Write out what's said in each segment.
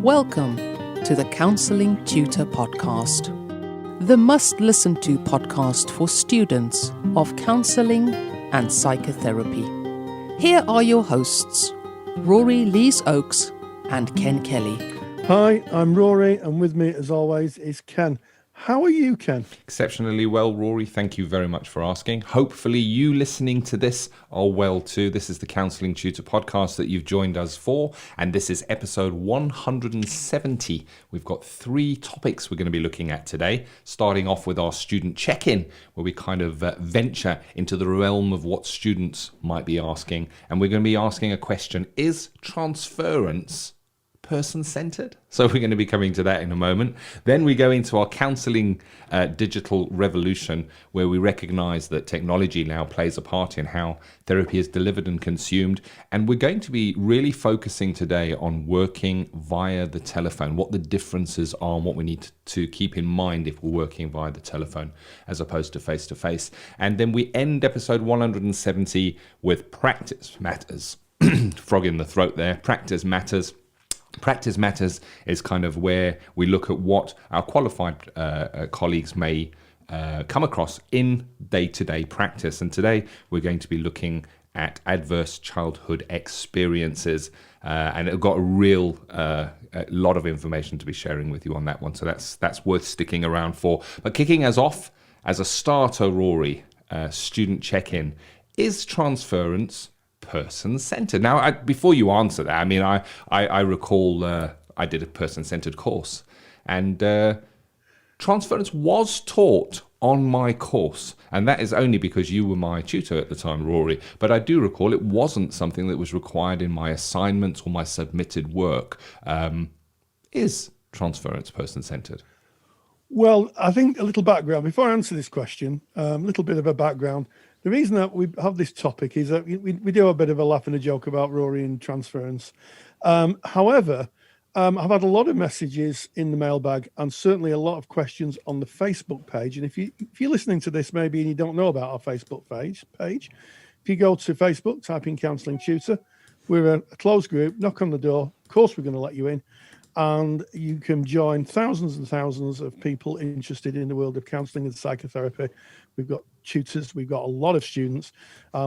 Welcome to the Counselling Tutor Podcast, the must-listen-to podcast for students of counselling and psychotherapy. Here are your hosts, Rory Lees-Oakes and Ken Kelly. Hi, I'm Rory, and with me, as always, is Ken. How are you, Ken? Exceptionally well, Rory. Thank you very much for asking. Hopefully you listening to this are well too. This is the Counselling Tutor Podcast that you've joined us for, and this is episode 170. We've got 3 topics we're going to be looking at today, starting off with our student check-in, where we kind of venture into the realm of what students might be asking, and we're going to be asking a question: is transference person-centered? So we're going to be coming to that in a moment. Then we go into our counselling digital revolution, where we recognise that technology now plays a part in how therapy is delivered and consumed. And we're going to be really focusing today on working via the telephone, what the differences are and what we need to keep in mind if we're working via the telephone as opposed to face-to-face. And then we end episode 170 with practice matters. Frog in the throat there. Practice matters. Practice matters is kind of where we look at what our qualified colleagues may come across in day-to-day practice. And today we're going to be looking at adverse childhood experiences, and I've got a lot of information to be sharing with you on that one. So that's worth sticking around for. But kicking us off as a starter, Rory, student check-in: is transference person-centered? Now, before you answer that, I mean, I recall I did a person-centered course, and transference was taught on my course, and that is only because you were my tutor at the time, Rory. But I do recall it wasn't something that was required in my assignments or my submitted work. Is transference person-centered? Well, I think a little background. Before I answer this question, a little bit of a background. The reason that we have this topic is that we do a bit of a laugh and a joke about Rory and transference. However, I've had a lot of messages in the mailbag and certainly a lot of questions on the Facebook page. And if you're listening to this maybe and you don't know about our Facebook page, if you go to Facebook, type in Counselling Tutor, we're a closed group, knock on the door. Of course, we're going to let you in. And you can join thousands and thousands of people interested in the world of counselling and psychotherapy. We've got tutors, we've got a lot of students,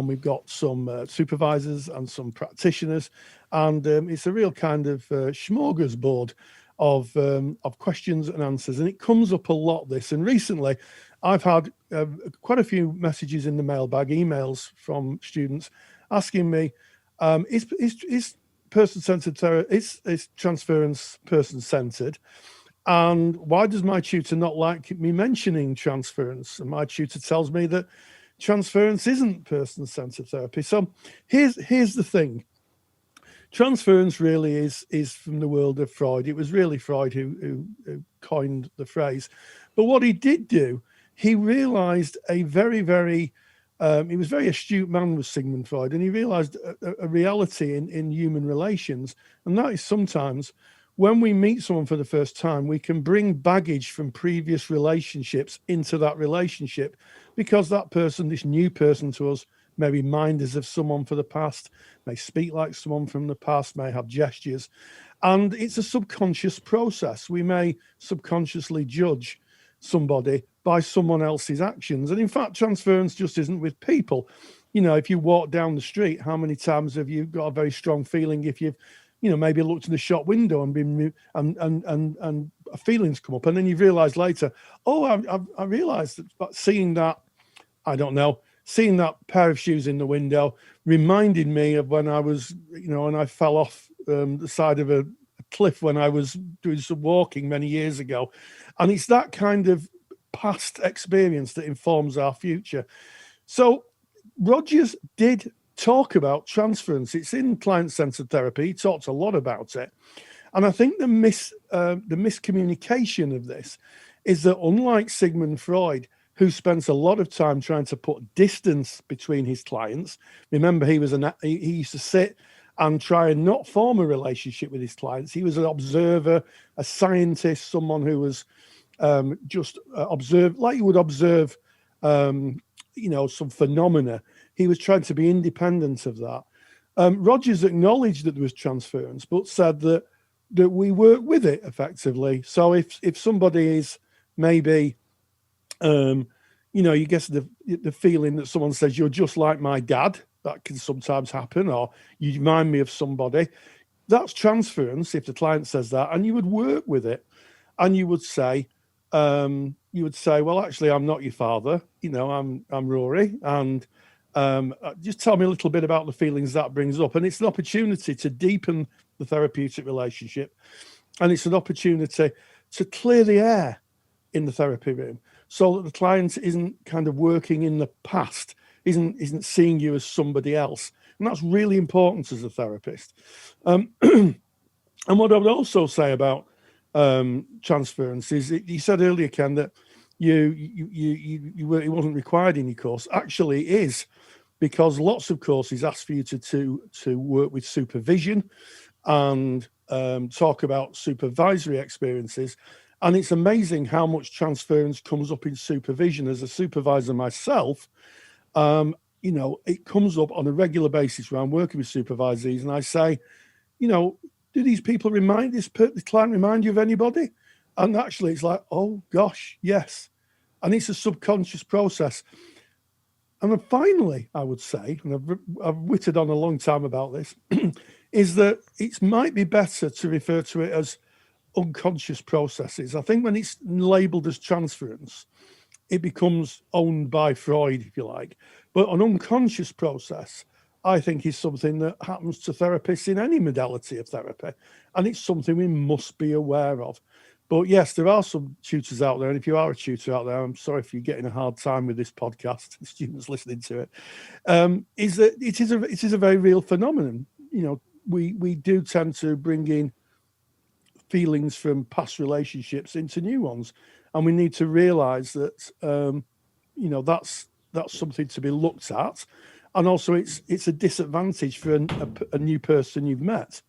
we've got some supervisors and some practitioners, and it's a real kind of smorgasbord of questions and answers. And it comes up a lot, this. And recently, I've had quite a few messages in the mailbag, emails from students asking me, is person-centered therapy, is transference person-centered? And why does my tutor not like me mentioning transference? And my tutor tells me that transference isn't person-centered therapy. So here's the thing. Transference really is from the world of Freud. It was really Freud who coined the phrase. But what he did do, he realized he was a very astute man, was Sigmund Freud, and he realized a reality in human relations. And that is sometimes when we meet someone for the first time, we can bring baggage from previous relationships into that relationship because that person, this new person to us, may remind us of someone from the past, may speak like someone from the past, may have gestures. And it's a subconscious process. We may subconsciously judge somebody by someone else's actions. And in fact, transference just isn't with people. You know, if you walk down the street, how many times have you got a very strong feeling if you've, maybe looked in the shop window and been and feelings come up, and then you realise later, I realised that seeing that pair of shoes in the window reminded me of when I was, and I fell off the side of a cliff when I was doing some walking many years ago. And it's that kind of past experience that informs our future. So Rogers did talk about transference. It's in client-centered therapy. He talked a lot about it. And I think the miscommunication of this is that, unlike Sigmund Freud, who spent a lot of time trying to put distance between his clients, remember he used to sit and try and not form a relationship with his clients. He was an observer, a scientist, someone who was just observe, like you would observe, some phenomena. He was trying to be independent of that. Rogers acknowledged that there was transference, but said that that we work with it effectively. So if somebody is maybe, you get the feeling that someone says, you're just like my dad, that can sometimes happen, or you remind me of somebody. That's transference if the client says that, and you would work with it, and you would say, well, actually, I'm not your father. I'm Rory, and just tell me a little bit about the feelings that brings up. And it's an opportunity to deepen the therapeutic relationship, and it's an opportunity to clear the air in the therapy room, so that the client isn't kind of working in the past, isn't seeing you as somebody else. And that's really important as a therapist. And what I would also say about transference is, you said earlier, Ken, that it wasn't required in your course. Actually, it is, because lots of courses ask for you to work with supervision and talk about supervisory experiences. And it's amazing how much transference comes up in supervision. As a supervisor myself, it comes up on a regular basis when I'm working with supervisees, and I say, do these people the client remind you of anybody? And actually it's like, oh gosh, yes. And it's a subconscious process. And then finally, I would say, and I've witted on a long time about this, is that it might be better to refer to it as unconscious processes. I think when it's labelled as transference, it becomes owned by Freud, if you like. But an unconscious process, I think, is something that happens to therapists in any modality of therapy. And it's something we must be aware of. But yes, there are some tutors out there. And if you are a tutor out there, I'm sorry if you're getting a hard time with this podcast, students listening to it, is that it is a very real phenomenon. We do tend to bring in feelings from past relationships into new ones. And we need to realise that, that's something to be looked at. And also it's a disadvantage for a new person you've met,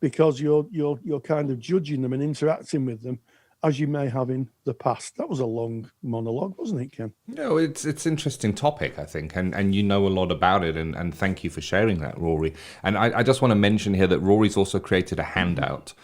because you're kind of judging them and interacting with them as you may have in the past. That was a long monologue, wasn't it, Ken? No, it's an interesting topic, I think, and you know a lot about it, and thank you for sharing that, Rory. And I just want to mention here that Rory's also created a handout,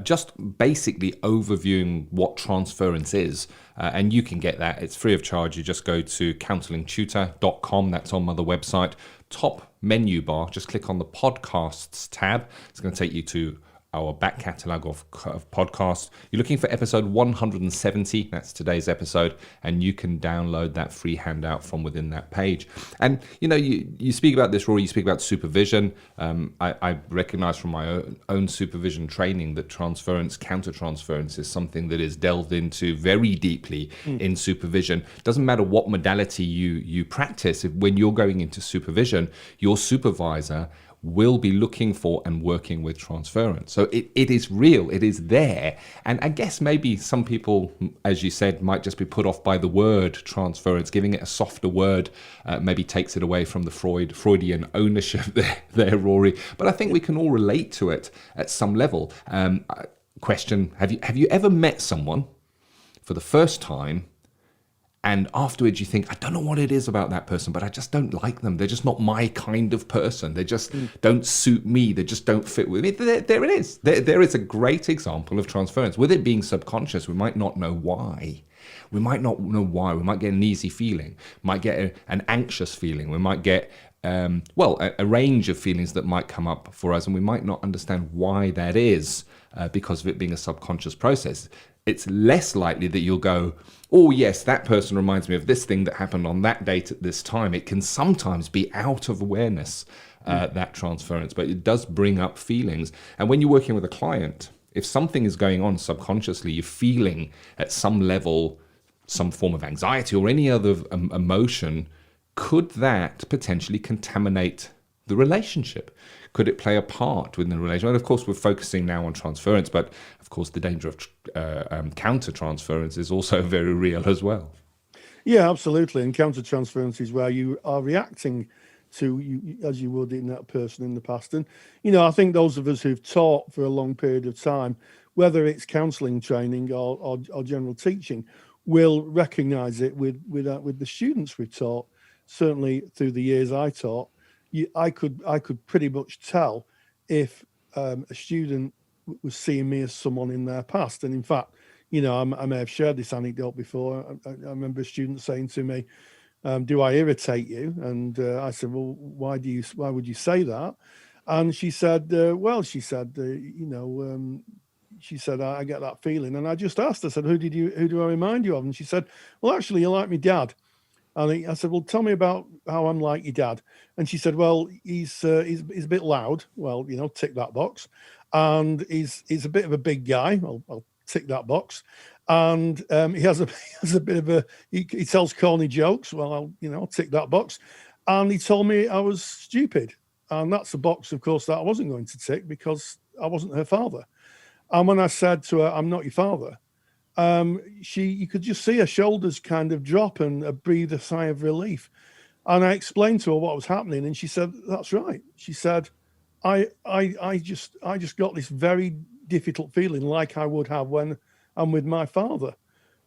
just basically overviewing what transference is, and you can get that. It's free of charge. You just go to counsellingtutor.com. That's on the website. Top menu bar, just click on the podcasts tab. It's going to take you to our back catalogue of podcasts. You're looking for episode 170, that's today's episode, and you can download that free handout from within that page. And you speak about this, Rory, you speak about supervision. I recognize from my own supervision training that counter-transference is something that is delved into very deeply in supervision. Doesn't matter what modality you practice, when you're going into supervision, your supervisor will be looking for and working with transference. So it is real, it is there. And I guess maybe some people, as you said, might just be put off by the word transference. Giving it a softer word maybe takes it away from the Freudian ownership there, Rory. But I think we can all relate to it at some level. Question, have you ever met someone for the first time, and afterwards you think, I don't know what it is about that person, but I just don't like them. They're just not my kind of person. They just don't suit me. They just don't fit with me. There it is. There is a great example of transference. With it being subconscious, we might not know why. We might not know why. We might get an easy feeling. Might get an anxious feeling. We might get, a range of feelings that might come up for us, and we might not understand why that is because of it being a subconscious process. It's less likely that you'll go, oh yes, that person reminds me of this thing that happened on that date at this time. It can sometimes be out of awareness, that transference, but it does bring up feelings. And when you're working with a client, if something is going on subconsciously, you're feeling at some level some form of anxiety or any other emotion, could that potentially contaminate the relationship? Could it play a part within the relationship? And of course, we're focusing now on transference, but of course, the danger of counter-transference is also very real as well. Yeah, absolutely. And counter-transference is where you are reacting to you as you would in that person in the past. And, I think those of us who've taught for a long period of time, whether it's counselling training or general teaching, will recognise it with the students we've taught. Certainly through the years I taught, I could pretty much tell if a student was seeing me as someone in their past. And in fact, I may have shared this anecdote before. I remember a student saying to me, do I irritate you? And I said, well, why would you say that? And she said, she said, I get that feeling. And I just asked, I said, who do I remind you of? And she said, well, actually, you're like my dad. And I said, well, tell me about how I'm like your dad. And she said, well, he's a bit loud. Well, tick that box. And he's a bit of a big guy. I'll tick that box. And he has a bit of he tells corny jokes. Well, I'll tick that box. And he told me I was stupid. And that's a box, of course, that I wasn't going to tick because I wasn't her father. And when I said to her, I'm not your father, you could just see her shoulders kind of drop and breathe a sigh of relief. And I explained to her what was happening, and she said, that's right. She said, I just got this very difficult feeling like I would have when I'm with my father.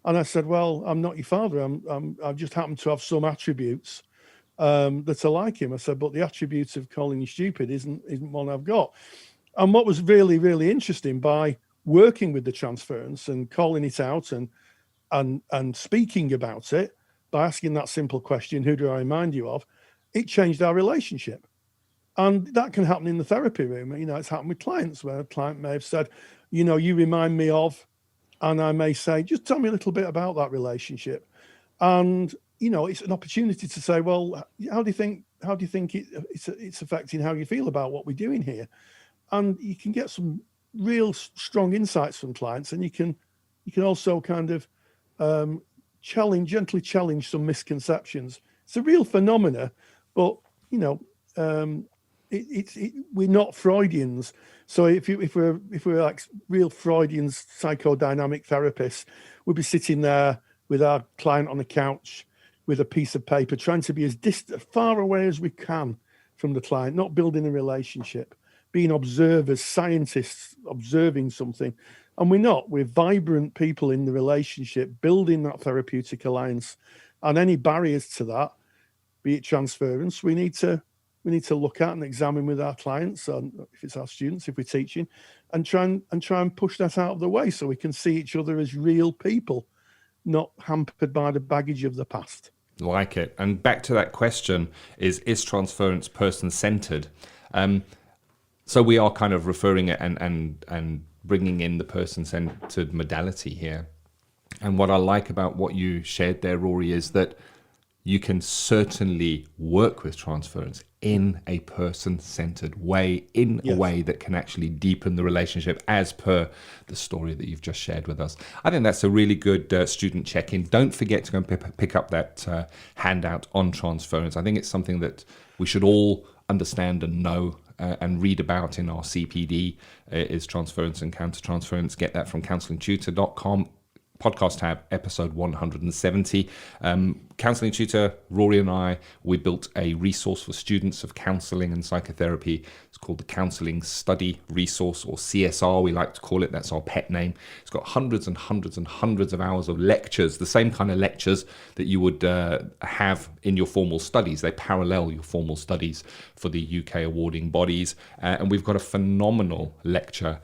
And I said, well, I'm not your father. I just happen to have some attributes that are like him. I said, but the attributes of calling you stupid isn't one I've got. And what was really, really interesting, by working with the transference and calling it out and speaking about it, by asking that simple question, who do I remind you of? It changed our relationship. And that can happen in the therapy room. It's happened with clients where a client may have said, you remind me of, and I may say, just tell me a little bit about that relationship. And, it's an opportunity to say, well, how do you think it's affecting how you feel about what we're doing here? And you can get some real strong insights from clients, and you can also kind of gently challenge some misconceptions. It's a real phenomena, but we're not Freudians. So if we're like real Freudian psychodynamic therapists, we'd be sitting there with our client on the couch with a piece of paper, trying to be as far away as we can from the client, not building a relationship, being observers, scientists observing something. And we're not. We're vibrant people in the relationship, building that therapeutic alliance. And any barriers to that, be it transference, we need to look at and examine with our clients, and if it's our students, if we're teaching, and try and push that out of the way so we can see each other as real people, not hampered by the baggage of the past. Like it. And back to that question, is transference person-centered? So we are kind of referring it and bringing in the person-centered modality here. And what I like about what you shared there, Rory, is that you can certainly work with transference in a person-centered way, in a way that can actually deepen the relationship, as per the story that you've just shared with us. I think that's a really good student check-in. Don't forget to go and pick up that handout on transference. I think it's something that we should all understand and know and read about in our CPD, is transference and counter-transference. Get that from counsellingtutor.com. Podcast tab, episode 170. Counselling Tutor, Rory and I, we built a resource for students of counselling and psychotherapy. It's called the Counselling Study Resource, or CSR, we like to call it. That's our pet name. It's got hundreds and hundreds and hundreds of hours of lectures, the same kind of lectures that you would have in your formal studies. They parallel your formal studies for the UK awarding bodies. And we've got a phenomenal lecture,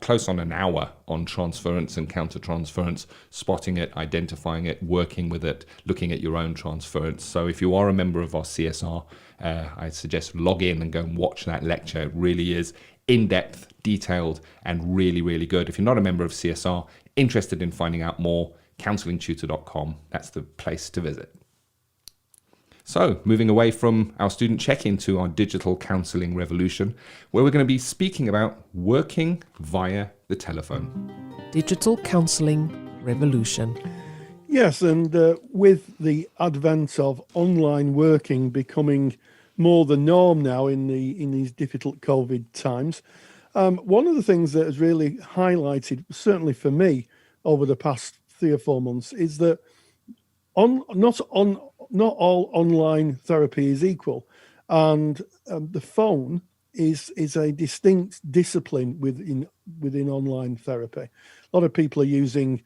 close on an hour, on transference and counter-transference, spotting it, identifying it, working with it, looking at your own transference. So if you are a member of our CSR, I suggest log in and go and watch that lecture. It really is in-depth, detailed, and really, really good. If you're not a member of CSR, interested in finding out more, counsellingtutor.com, that's the place to visit. So, moving away from our student check-in to our Digital Counselling Revolution, where we're going to be speaking about working via the telephone. Digital Counselling Revolution. Yes, and with the advent of online working becoming more the norm now in these difficult COVID times, one of the things that has really highlighted, certainly for me, over the past 3 or 4 months, is that not all online therapy is equal, and the phone is a distinct discipline within online therapy. A lot of people are using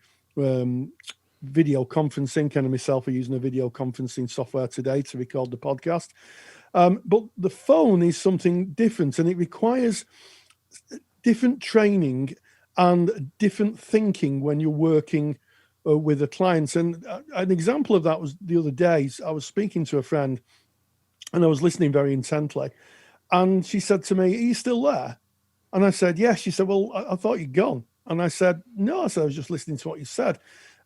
video conferencing. Ken and myself are using a video conferencing software today to record the podcast. But the phone is something different, and it requires different training and different thinking when you're working with the clients. And an example of that was the other day. I was speaking to a friend and I was listening very intently. And she said to me, "Are you still there?" And I said, "Yes." She said, "Well, I thought you'd gone." And I said, "No," I said, "I was just listening to what you said."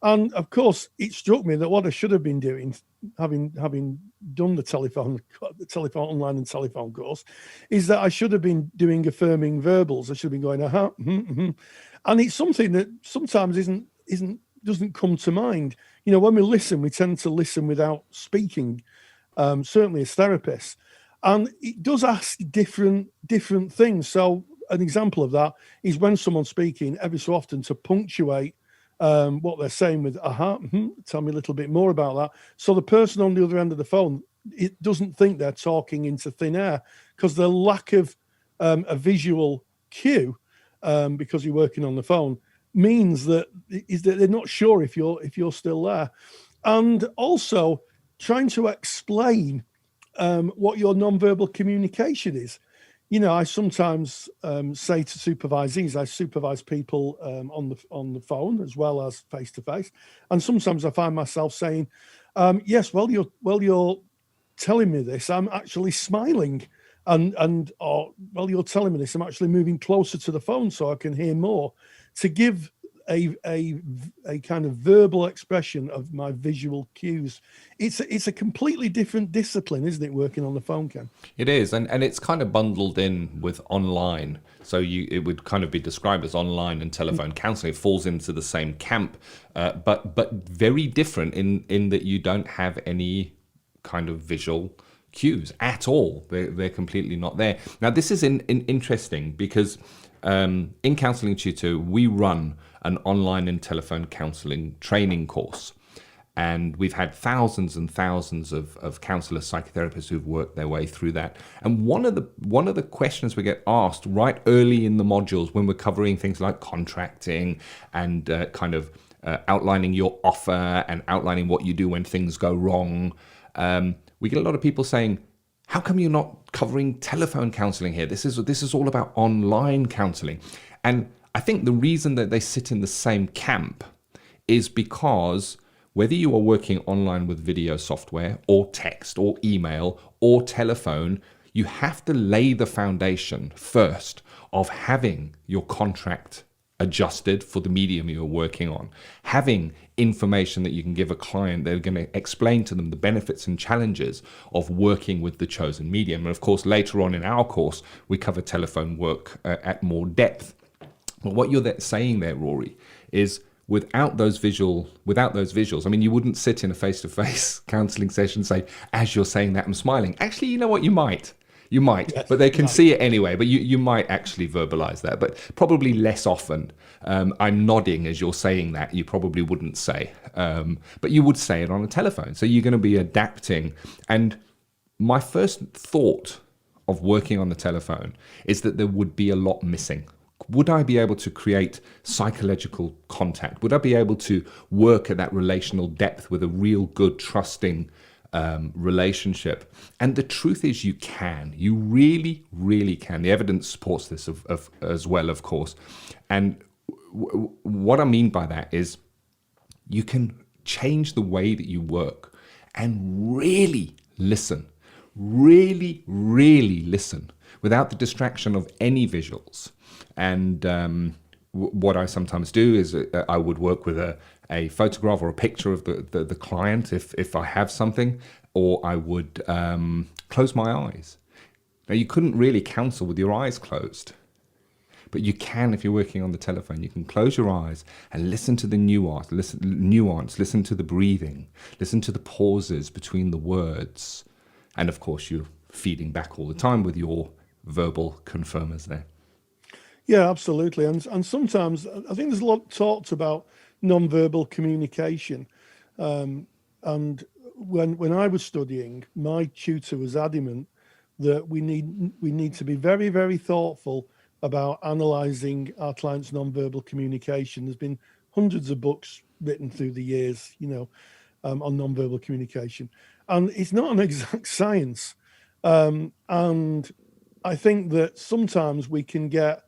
And of course, it struck me that what I should have been doing, having done the telephone online and telephone course, is that I should have been doing affirming verbals. I should have been going, and it's something that sometimes doesn't come to mind. You know, when we listen, we tend to listen without speaking. Certainly as therapists, and it does ask different things. So an example of that is when someone's speaking, every so often to punctuate what they're saying with tell me a little bit more about that. So the person on the other end of the phone, it doesn't think they're talking into thin air, because the lack of a visual cue, because you're working on the phone, means that they're not sure if you're still there. And also trying to explain what your nonverbal communication is. You know, I sometimes say to supervisees, I supervise people on the phone as well as face to face, and sometimes I find myself saying, "Yes, well, you're telling me this, I'm actually smiling, or you're telling me this, I'm actually moving closer to the phone so I can hear more," to give a kind of verbal expression of my visual cues. It's a completely different discipline, isn't it, working on the phone, Ken? It is, and it's kind of bundled in with online. So it would kind of be described as online and telephone counselling. It falls into the same camp, but very different in that you don't have any kind of visual cues at all. They're completely not there. Now, this is interesting because in Counselling Tutor, we run an online and telephone counselling training course. And we've had thousands and thousands of counsellors, psychotherapists who've worked their way through that. And one of the questions we get asked right early in the modules when we're covering things like contracting and outlining your offer and outlining what you do when things go wrong, we get a lot of people saying, "How come you're not covering telephone counselling here? This is all about online counselling." And I think the reason that they sit in the same camp is because whether you are working online with video software or text or email or telephone, you have to lay the foundation first of having your contract adjusted for the medium you're working on, having information that you can give a client. They're going to explain to them the benefits and challenges of working with the chosen medium. And of course, later on in our course, we cover telephone work at more depth. But what you're saying there, Rory, is without those visuals, I mean, you wouldn't sit in a face-to-face counselling session and say, "As you're saying that, I'm smiling." Actually, you know what? You might, yes, but they can see it anyway. But you might actually verbalise that, but probably less often. I'm nodding as you're saying that. You probably wouldn't say, but you would say it on a telephone. So you're going to be adapting. And my first thought of working on the telephone is that there would be a lot missing. Would I be able to create psychological contact? Would I be able to work at that relational depth with a real good, trusting relationship? And the truth is you can. You really, really can. The evidence supports this as well, of course. And what I mean by that is you can change the way that you work and really listen. Really, really listen without the distraction of any visuals. And what I sometimes do is I would work with a photograph or a picture of the client if I have something, or I would close my eyes. Now, you couldn't really counsel with your eyes closed, but you can if you're working on the telephone. You can close your eyes and listen to the nuance, listen to the breathing, listen to the pauses between the words. And of course, you're feeding back all the time with your verbal confirmers there. Yeah, absolutely. And sometimes I think there's a lot talked about non-verbal communication. And when I was studying, my tutor was adamant that we need to be very, very thoughtful about analysing our clients' non-verbal communication. There's been hundreds of books written through the years, on non-verbal communication. And it's not an exact science. And I think that sometimes we can get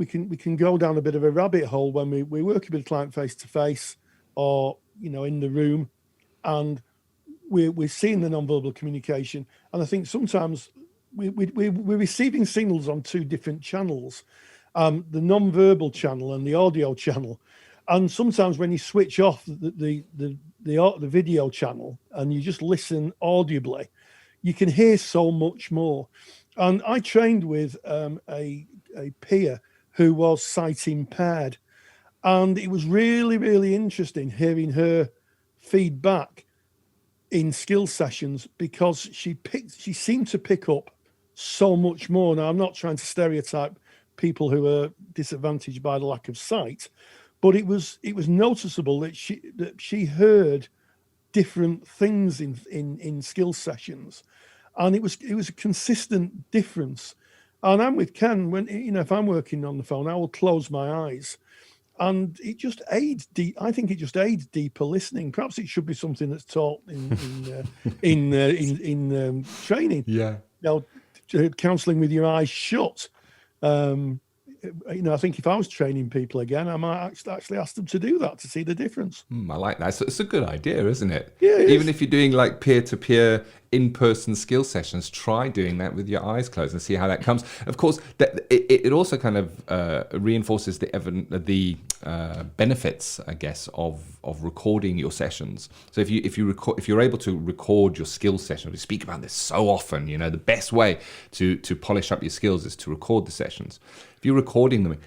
we can go down a bit of a rabbit hole when we're working with a client face to face, or in the room, and we're seeing the non-verbal communication. And I think sometimes we're receiving signals on two different channels, the non-verbal channel and the audio channel. And sometimes when you switch off the video channel and you just listen audibly, you can hear so much more. And I trained with a peer who was sight impaired, and it was really, really interesting hearing her feedback in skill sessions, because she seemed to pick up so much more. Now, I'm not trying to stereotype people who are disadvantaged by the lack of sight, but it was noticeable that she heard different things in skill sessions, and it was a consistent difference. And I'm with Ken, when if I'm working on the phone, I will close my eyes, and it just aids. I think it just aids deeper listening. Perhaps it should be something that's taught in training. Yeah. Counselling with your eyes shut. I think if I was training people again, I might actually ask them to do that to see the difference. I like that. So it's a good idea, isn't it? Yeah, Even if you're doing like peer-to-peer in-person skill sessions, try doing that with your eyes closed and see how that comes. Of course, it also kind of reinforces the benefits, I guess, of recording your sessions. So if you're able to record your skill session, we speak about this so often. The best way to polish up your skills is to record the sessions. If you're recording them,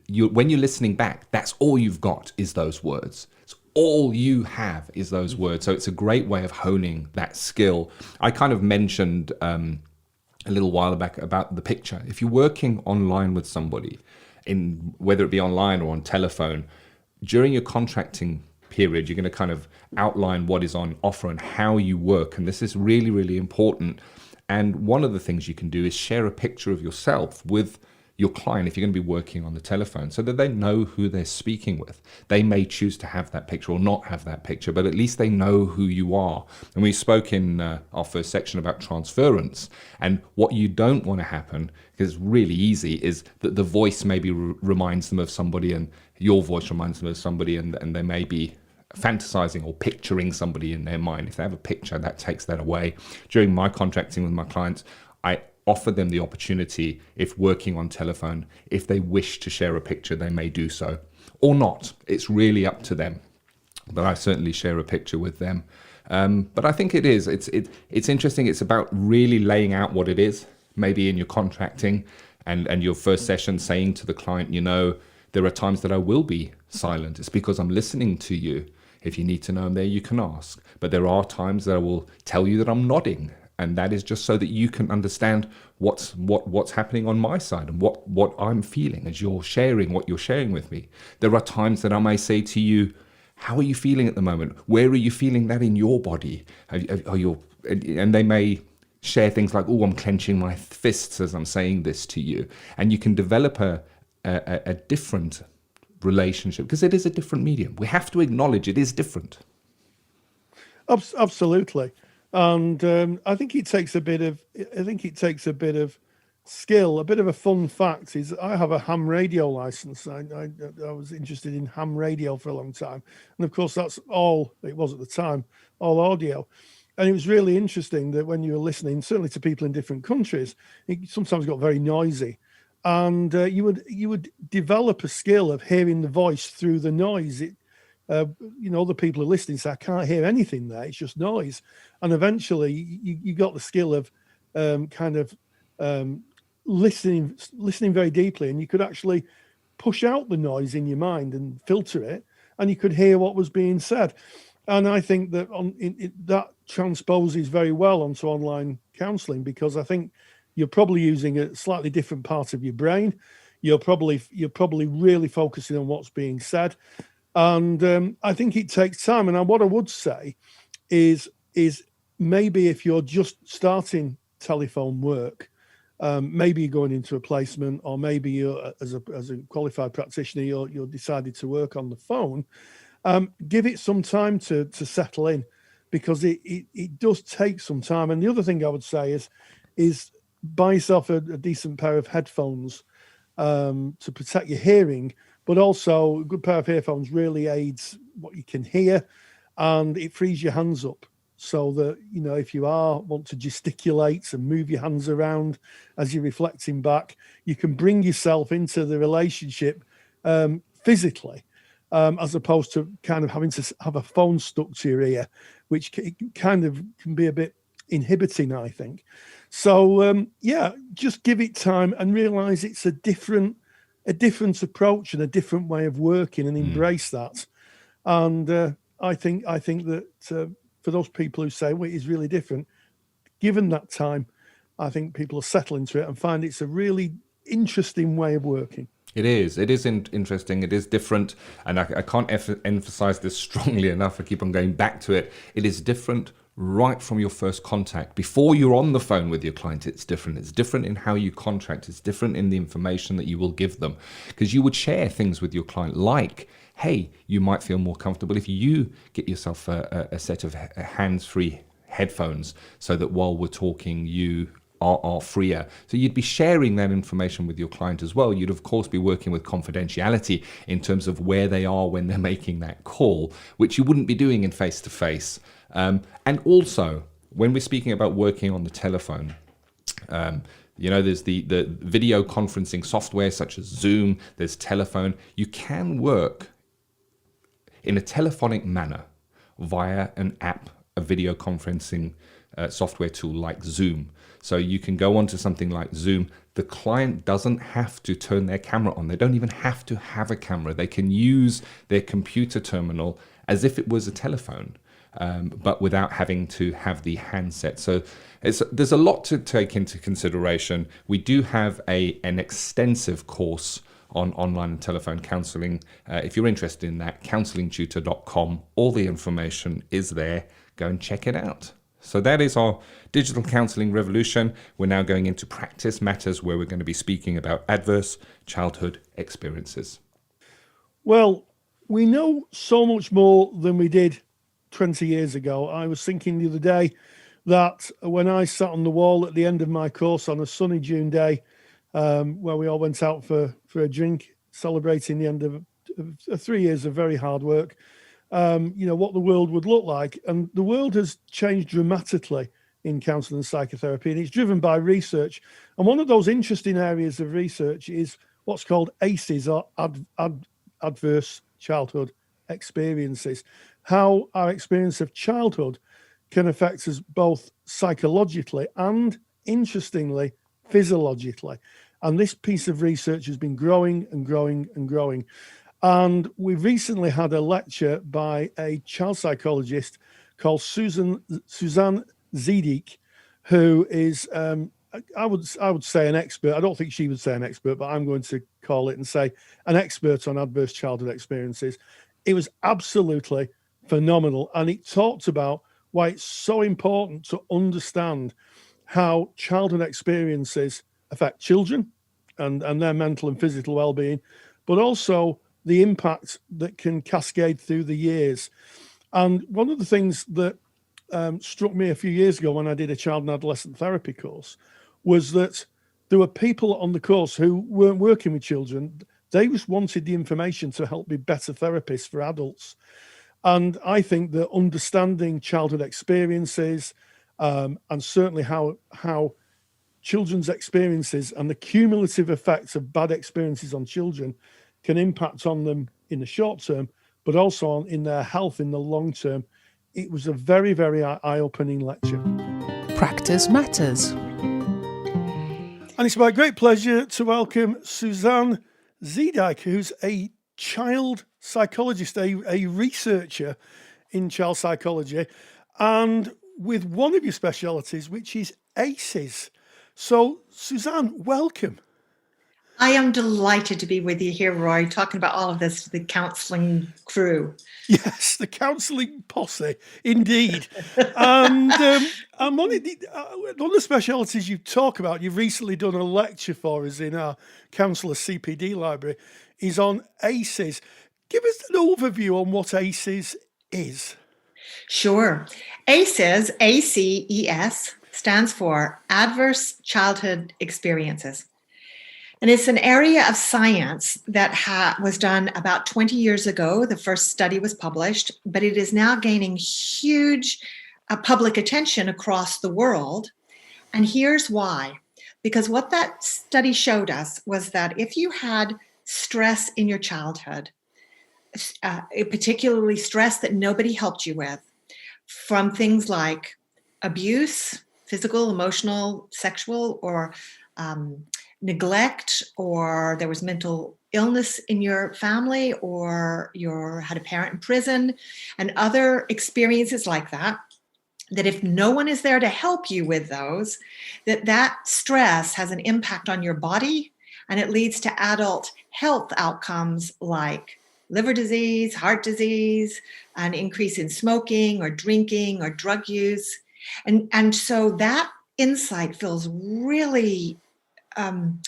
when you're listening back, that's all you've got is those words. It's all you have is those words. So it's a great way of honing that skill. I kind of mentioned a little while back about the picture. If you're working online with somebody, whether it be online or on telephone, during your contracting period, you're going to kind of outline what is on offer and how you work. And this is really, really important. And one of the things you can do is share a picture of yourself with your client if you're going to be working on the telephone, so that they know who they're speaking with. They may choose to have that picture or not have that picture, but at least they know who you are. And we spoke in our first section about transference, and what you don't want to happen, because it's really easy, is that the voice maybe reminds them of somebody, and your voice reminds them of somebody, and they may be fantasizing or picturing somebody in their mind. If they have a picture, that takes that away. During my contracting with my clients, I offer them the opportunity, if working on telephone, if they wish to share a picture, they may do so, or not. It's really up to them. But I certainly share a picture with them. But I think it's interesting. It's about really laying out what it is, maybe in your contracting and your first session, saying to the client, there are times that I will be silent. It's because I'm listening to you. If you need to know I'm there, you can ask. But there are times that I will tell you that I'm nodding. And that is just so that you can understand what's happening on my side and what I'm feeling as you're sharing what you're sharing with me. There are times that I may say to you, how are you feeling at the moment? Where are you feeling that in your body? And they may share things like, I'm clenching my fists as I'm saying this to you. And you can develop a different relationship, because it is a different medium. We have to acknowledge it is different. Absolutely. And I think it takes a bit of skill. A bit of a fun fact is I have a ham radio license. I was interested in ham radio for a long time, and of course that's all it was at the time, all audio. And it was really interesting that when you were listening, certainly to people in different countries, it sometimes got very noisy, and you would develop a skill of hearing the voice through the noise. Other people are listening say, I can't hear anything there, it's just noise. And eventually you got the skill of listening very deeply, and you could actually push out the noise in your mind and filter it, and you could hear what was being said. And I think that that transposes very well onto online counselling, because I think you're probably using a slightly different part of your brain. You're probably really focusing on what's being said. And I think it takes time. And what I would say is maybe if you're just starting telephone work, maybe you're going into a placement, or maybe you're as a qualified practitioner, you're decided to work on the phone. Give it some time to settle in, because it does take some time. And the other thing I would say is buy yourself a decent pair of headphones, to protect your hearing, but also a good pair of earphones really aids what you can hear, and it frees your hands up so that, if you want to gesticulate and move your hands around as you're reflecting back, you can bring yourself into the relationship physically, as opposed to kind of having to have a phone stuck to your ear, which kind of can be a bit inhibiting, I think. So, just give it time and realize it's a different approach and a different way of working, and embrace that. And I think that for those people who say, well, it's really different, given that time, I think people will settle into it and find it's a really interesting way of working. It is interesting. It is different. And I can't emphasize this strongly enough. I keep on going back to it. It is different right from your first contact. Before you're on the phone with your client, it's different. It's different in how you contract. It's different in the information that you will give them, because you would share things with your client like, hey, you might feel more comfortable if you get yourself a set of hands-free headphones so that while we're talking, you are freer. So you'd be sharing that information with your client as well. You'd of course be working with confidentiality in terms of where they are when they're making that call, which you wouldn't be doing in face-to-face. And also, when we're speaking about working on the telephone, there's the video conferencing software such as Zoom, there's telephone. You can work in a telephonic manner via an app, a video conferencing software tool like Zoom. So you can go onto something like Zoom. The client doesn't have to turn their camera on. They don't even have to have a camera. They can use their computer terminal as if it was a telephone, but without having to have the handset. So there's a lot to take into consideration. We do have an extensive course on online and telephone counselling. If you're interested in that, counsellingtutor.com. All the information is there. Go and check it out. So that is our Digital Counselling Revolution. We're now going into Practice Matters, where we're going to be speaking about adverse childhood experiences. Well, we know so much more than we did 20 years ago. I was thinking the other day that when I sat on the wall at the end of my course on a sunny June day, where we all went out for a drink, celebrating the end of 3 years of very hard work, what the world would look like. And the world has changed dramatically in counselling and psychotherapy, and it's driven by research. And one of those interesting areas of research is what's called ACEs, or adverse childhood experiences. How our experience of childhood can affect us both psychologically and, interestingly, physiologically. And this piece of research has been growing and growing and growing. And we recently had a lecture by a child psychologist called Suzanne Zedek, who is, I would say, an expert. I don't think she would say an expert, but I'm going to call it and say an expert on adverse childhood experiences. It was absolutely phenomenal. And it talked about why it's so important to understand how childhood experiences affect children and their mental and physical well-being, but also the impact that can cascade through the years. And one of the things that struck me a few years ago when I did a child and adolescent therapy course was that there were people on the course who weren't working with children. They just wanted the information to help be better therapists for adults. And I think that understanding childhood experiences, and certainly how children's experiences and the cumulative effects of bad experiences on children can impact on them in the short term, but also in their health in the long term. It was a very, very eye-opening lecture. Practice Matters. And it's my great pleasure to welcome Suzanne Zedek, who's a child psychologist, a researcher in child psychology, and with one of your specialities, which is ACEs. So, Suzanne, welcome. I am delighted to be with you here, Roy, talking about all of this to the counselling crew. Yes, the counselling posse, indeed. And one of the specialities you talk about, you've recently done a lecture for us in our Counsellor CPD library, is on ACEs. Give us an overview on what ACEs is. Sure. ACEs, ACES, stands for Adverse Childhood Experiences. And it's an area of science that was done about 20 years ago. The first study was published, but it is now gaining huge public attention across the world. And here's why. Because what that study showed us was that if you had stress in your childhood, particularly stress that nobody helped you with, from things like abuse, physical, emotional, sexual, or neglect, or there was mental illness in your family, or you had a parent in prison, and other experiences like that, that if no one is there to help you with those, that stress has an impact on your body, and it leads to adult health outcomes like liver disease, heart disease, an increase in smoking or drinking or drug use. And so that insight feels really, some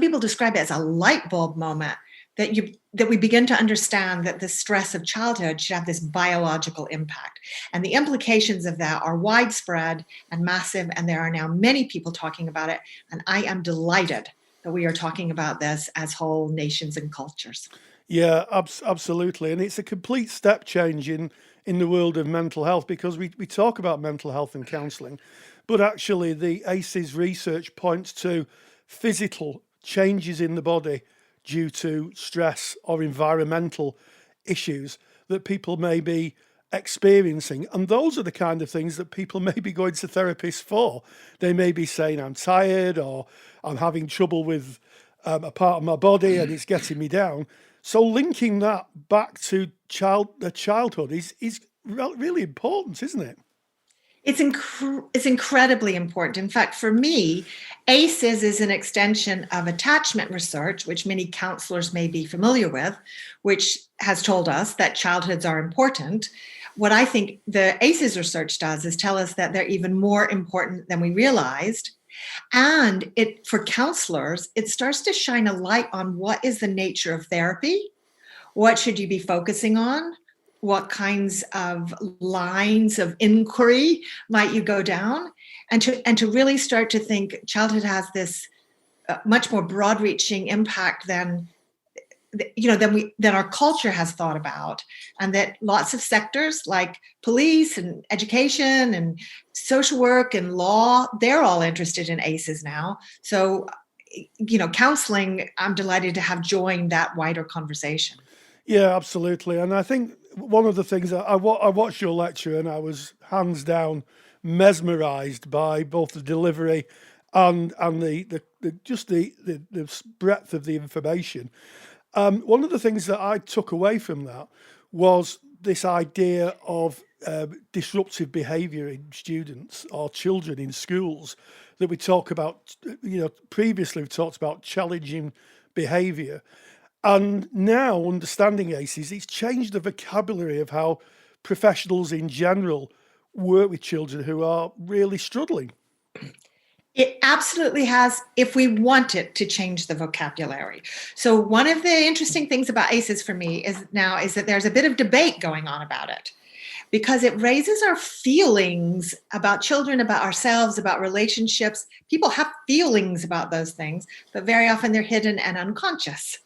people describe it as a light bulb moment, that we begin to understand that the stress of childhood should have this biological impact. And the implications of that are widespread and massive, and there are now many people talking about it. And I am delighted that we are talking about this as whole nations and cultures. Yeah, absolutely. And it's a complete step change in the world of mental health, because we talk about mental health and counselling, but actually the ACEs research points to physical changes in the body due to stress or environmental issues that people may be experiencing. And those are the kind of things that people may be going to therapists for. They may be saying, I'm tired, or I'm having trouble with a part of my body and it's getting me down. So linking that back to childhood is really important, isn't it? It's incredibly important. In fact, for me, ACEs is an extension of attachment research, which many counselors may be familiar with, which has told us that childhoods are important. What I think the ACEs research does is tell us that they're even more important than we realized. And for counselors, it starts to shine a light on what is the nature of therapy, what should you be focusing on, what kinds of lines of inquiry might you go down, and to really start to think childhood has this much more broad-reaching impact than our culture has thought about, and that lots of sectors like police and education and social work and law, they're all interested in ACEs now. So, counseling, I'm delighted to have joined that wider conversation. Yeah, absolutely. And I think one of the things that I watched your lecture, and I was hands down mesmerized by both the delivery and the breadth of the information. One of the things that I took away from that was this idea of disruptive behaviour in students or children in schools that we talk about. Previously we've talked about challenging behaviour. And now, understanding ACEs, it's changed the vocabulary of how professionals in general work with children who are really struggling. It absolutely has, if we want it to change the vocabulary. So one of the interesting things about ACEs for me is that there's a bit of debate going on about it, because it raises our feelings about children, about ourselves, about relationships. People have feelings about those things, but very often they're hidden and unconscious.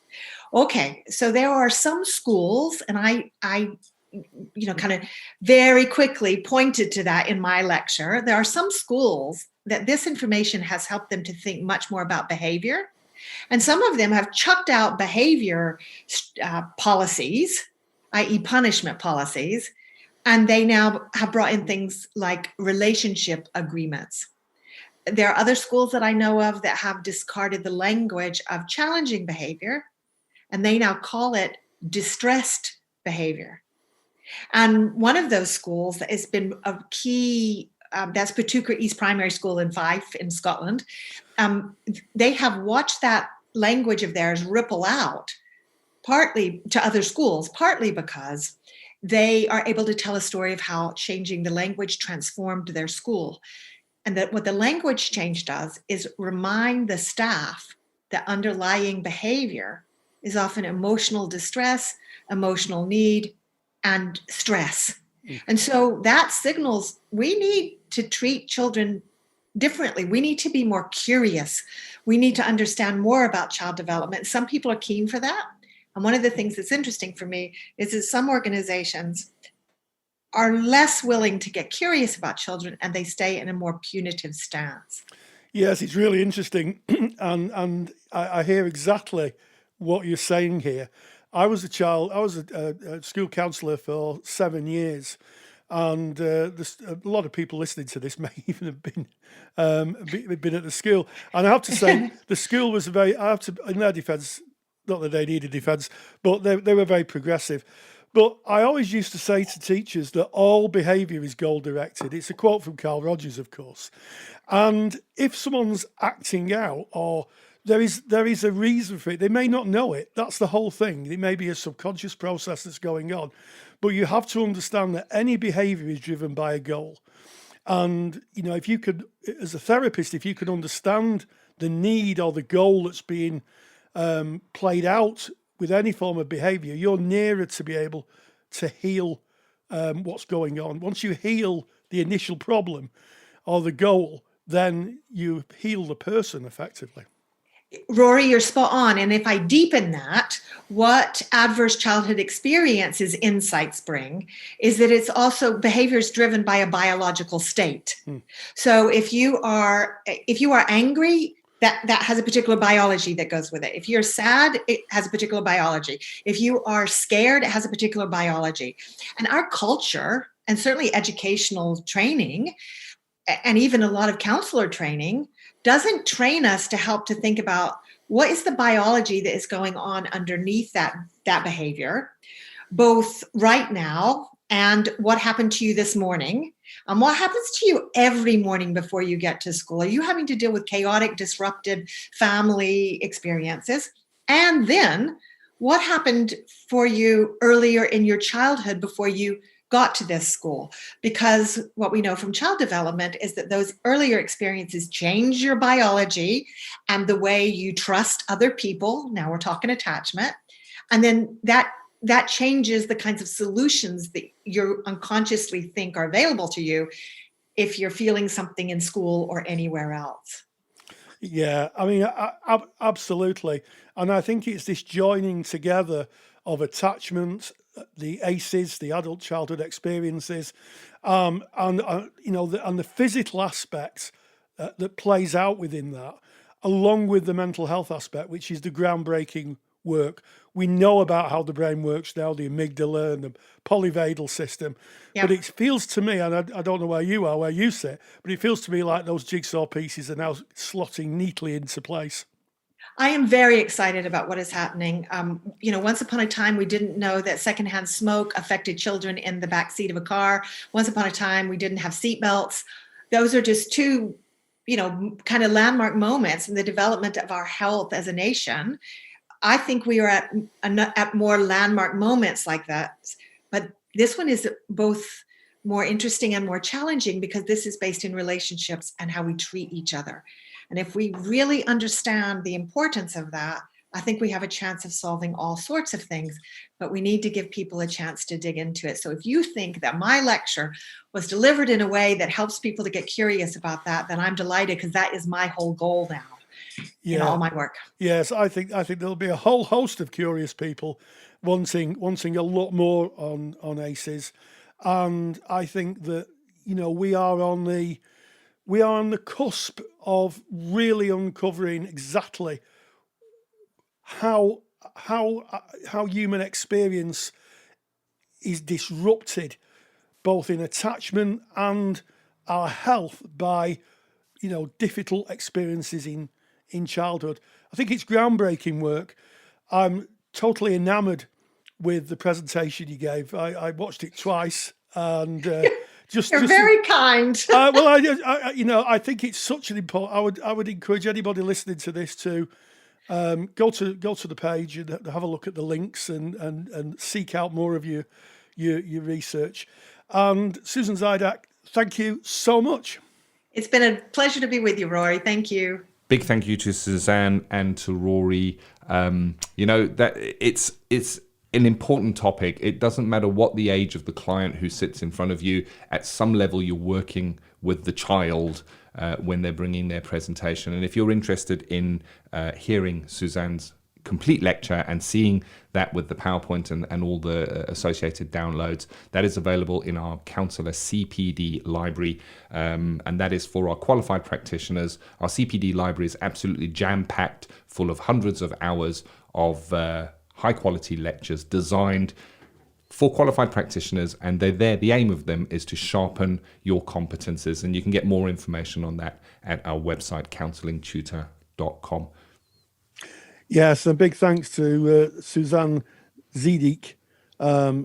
Okay, so there are some schools, and I kind of very quickly pointed to that in my lecture. There are some schools that this information has helped them to think much more about behavior. And some of them have chucked out behavior policies, i.e. punishment policies, and they now have brought in things like relationship agreements. There are other schools that I know of that have discarded the language of challenging behavior, and they now call it distressed behavior. And one of those schools that has been a key, that's Patuka East Primary School in Fife in Scotland. They have watched that language of theirs ripple out, partly to other schools, partly because they are able to tell a story of how changing the language transformed their school. And that what the language change does is remind the staff that underlying behavior is often emotional distress, emotional need, and stress. And so that signals we need to treat children differently. We need to be more curious. We need to understand more about child development. Some people are keen for that. And one of the things that's interesting for me is that some organizations are less willing to get curious about children, and they stay in a more punitive stance. Yes, it's really interesting. and I hear exactly what you're saying here. I was a school counsellor for 7 years. And there's a lot of people listening to this may even have been at the school. And I have to say, the school was in their defence, not that they needed defence, but they were very progressive. But I always used to say to teachers that all behaviour is goal-directed. It's a quote from Carl Rogers, of course. And if someone's acting out, or there is a reason for it, they may not know it. That's the whole thing. It may be a subconscious process that's going on. But you have to understand that any behaviour is driven by a goal. And, if you could, as a therapist, if you can understand the need or the goal that's being played out with any form of behaviour, you're nearer to be able to heal what's going on. Once you heal the initial problem or the goal, then you heal the person effectively. Rory, you're spot on. And if I deepen that, what adverse childhood experiences insights bring is that it's also behaviors driven by a biological state. So if you are angry, that has a particular biology that goes with it. If you're sad, it has a particular biology. If you are scared, it has a particular biology. And our culture, and certainly educational training, and even a lot of counselor training, doesn't train us to help to think about what is the biology that is going on underneath that behavior, both right now and what happened to you this morning, and what happens to you every morning before you get to school. Are you having to deal with chaotic, disrupted family experiences? And then what happened for you earlier in your childhood before you got to this school? Because what we know from child development is that those earlier experiences change your biology and the way you trust other people. Now we're talking attachment. And then that changes the kinds of solutions that you unconsciously think are available to you if you're feeling something in school or anywhere else. Yeah, I mean, absolutely. And I think it's this joining together of attachment, the ACEs, the adult childhood experiences, and the physical aspect that plays out within that, along with the mental health aspect, which is the groundbreaking work. We know about how the brain works now, the amygdala and the polyvagal system. Yep. But it feels to me, and I don't know where you sit, but it feels to me like those jigsaw pieces are now slotting neatly into place. I am very excited about what is happening. Once upon a time, we didn't know that secondhand smoke affected children in the back seat of a car. Once upon a time, we didn't have seatbelts. Those are just two, kind of landmark moments in the development of our health as a nation. I think we are at more landmark moments like that. But this one is both more interesting and more challenging because this is based in relationships and how we treat each other. And if we really understand the importance of that, I think we have a chance of solving all sorts of things, but we need to give people a chance to dig into it. So if you think that my lecture was delivered in a way that helps people to get curious about that, then I'm delighted because that is my whole goal now in all my work. Yes, I think there'll be a whole host of curious people wanting a lot more on ACEs. And I think that, we are on the cusp of really uncovering exactly how human experience is disrupted, both in attachment and our health, by difficult experiences in childhood. I think it's groundbreaking work. I'm totally enamoured with the presentation you gave. I watched it twice, and You're very kind. I think it's such an important. I would encourage anybody listening to this to go to the page and have a look at the links and seek out more of your research. And Susan Zydak, thank you so much. It's been a pleasure to be with you, Rory. Thank you. Big thank you to Suzanne and to Rory. That it's an important topic. It doesn't matter what the age of the client who sits in front of you. At some level, you're working with the child when they're bringing their presentation. And if you're interested in hearing Suzanne's complete lecture and seeing that with the PowerPoint and all the associated downloads, that is available in our Counsellor CPD library, and that is for our qualified practitioners. Our CPD library is absolutely jam-packed, full of hundreds of hours of high-quality lectures designed for qualified practitioners, and they're there. The aim of them is to sharpen your competences, and you can get more information on that at our website, counsellingtutor.com. Yes, a big thanks to Suzanne Zedek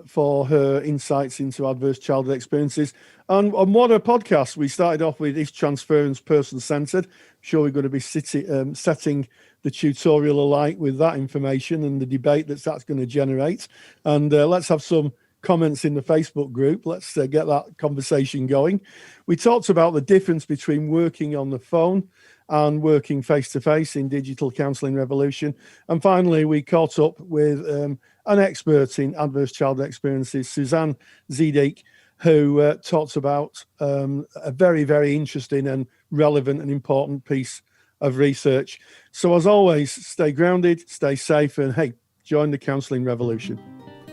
for her insights into adverse childhood experiences. And on what a podcast. We started off with, is transference person-centred? I'm sure we're going to be setting the tutorial alight with that information and the debate that's going to generate. And let's have some comments in the Facebook group. Let's get that conversation going. We talked about the difference between working on the phone and working face-to-face in Digital Counselling Revolution. And finally, we caught up with an expert in adverse childhood experiences, Suzanne Zedek, who talks about a very, very interesting and relevant and important piece of research. So as always, stay grounded, stay safe, and hey, join the counselling revolution.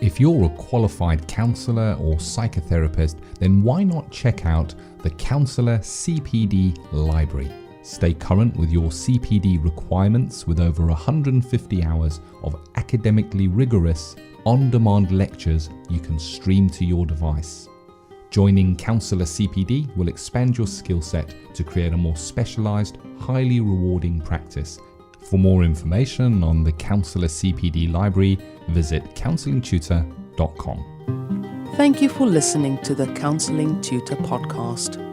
If you're a qualified counsellor or psychotherapist, then why not check out the Counsellor CPD library? Stay current with your CPD requirements with over 150 hours of academically rigorous, on-demand lectures you can stream to your device. Joining Counsellor CPD will expand your skill set to create a more specialised, highly rewarding practice. For more information on the Counsellor CPD library, visit counsellingtutor.com. Thank you for listening to the Counselling Tutor Podcast.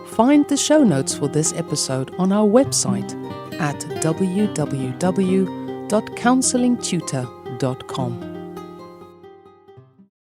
Find the show notes for this episode on our website at www.counsellingtutor.com.